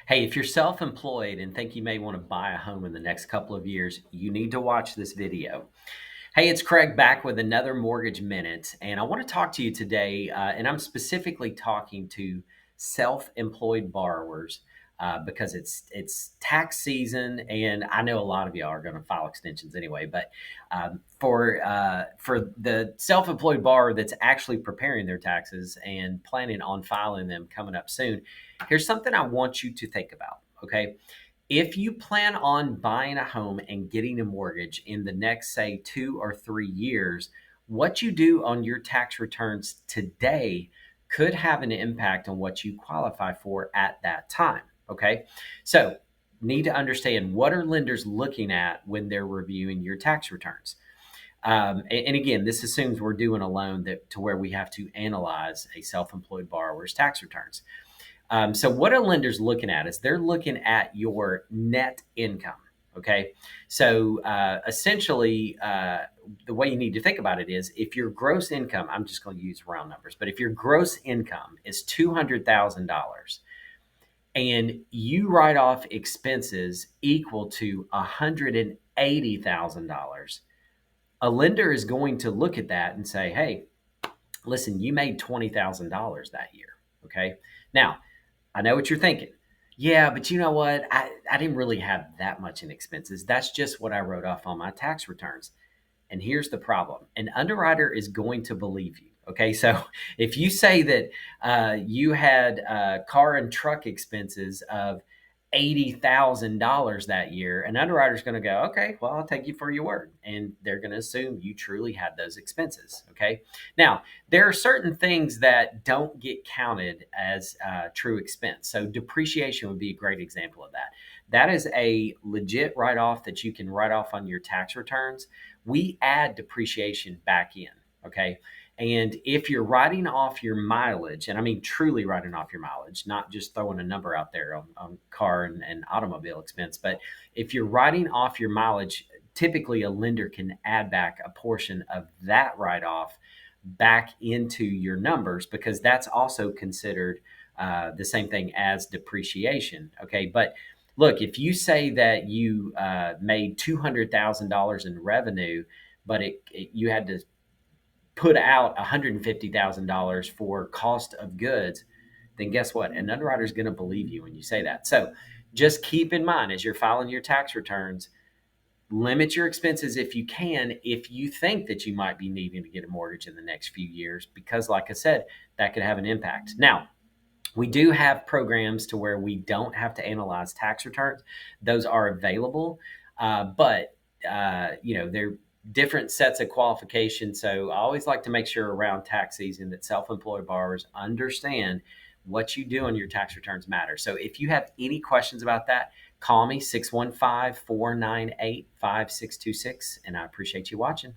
Hey, if you're self-employed and think you may want to buy a home in the next couple of years, you need to watch this video. Hey, it's Craig back with another Mortgage Minute, and I want to talk to you today, and I'm specifically talking to self-employed borrowers because it's tax season, and I know a lot of y'all are going to file extensions anyway. But for the self-employed borrower that's actually preparing their taxes and planning on filing them coming up soon, here's something I want you to think about. Okay, if you plan on buying a home and getting a mortgage in the next, say, 2 or 3 years, what you do on your tax returns today could have an impact on what you qualify for at that time. Okay. So, need to understand what are lenders looking at when they're reviewing your tax returns. And again, this assumes we're doing a loan that to where we have to analyze a self-employed borrower's tax returns. So what are lenders looking at is they're looking at your net income. Okay. So essentially, the way you need to think about it is if your gross income, I'm just going to use round numbers, but if your gross income is $200,000 and you write off expenses equal to $180,000, a lender is going to look at that and say, hey, listen, you made $20,000 that year. Okay. Now, I know what you're thinking. Yeah, but you know what? I didn't really have that much in expenses. That's just what I wrote off on my tax returns. And here's the problem: an underwriter is going to believe you. Okay, so if you say that you had car and truck expenses of $80,000 that year, an underwriter's going to go, okay, well, I'll take you for your word. And they're going to assume you truly had those expenses. Okay. Now, there are certain things that don't get counted as true expense. So, depreciation would be a great example of that. That is a legit write off that you can write off on your tax returns. We add depreciation back in. Okay. And if you're writing off your mileage, and I mean truly writing off your mileage, not just throwing a number out there on car and automobile expense, but if you're writing off your mileage, typically a lender can add back a portion of that write off back into your numbers because that's also considered the same thing as depreciation. Okay. But look, if you say that you made $200,000 in revenue, but you had to put out $150,000 for cost of goods, then guess what? An underwriter is going to believe you when you say that. So just keep in mind as you're filing your tax returns, limit your expenses if you can, if you think that you might be needing to get a mortgage in the next few years, because like I said, that could have an impact. Now, we do have programs to where we don't have to analyze tax returns. Those are available, but they're different sets of qualifications. So I always like to make sure around tax season that self-employed borrowers understand what you do on your tax returns matter. So if you have any questions about that, call me 615-498-5626, and I appreciate you watching.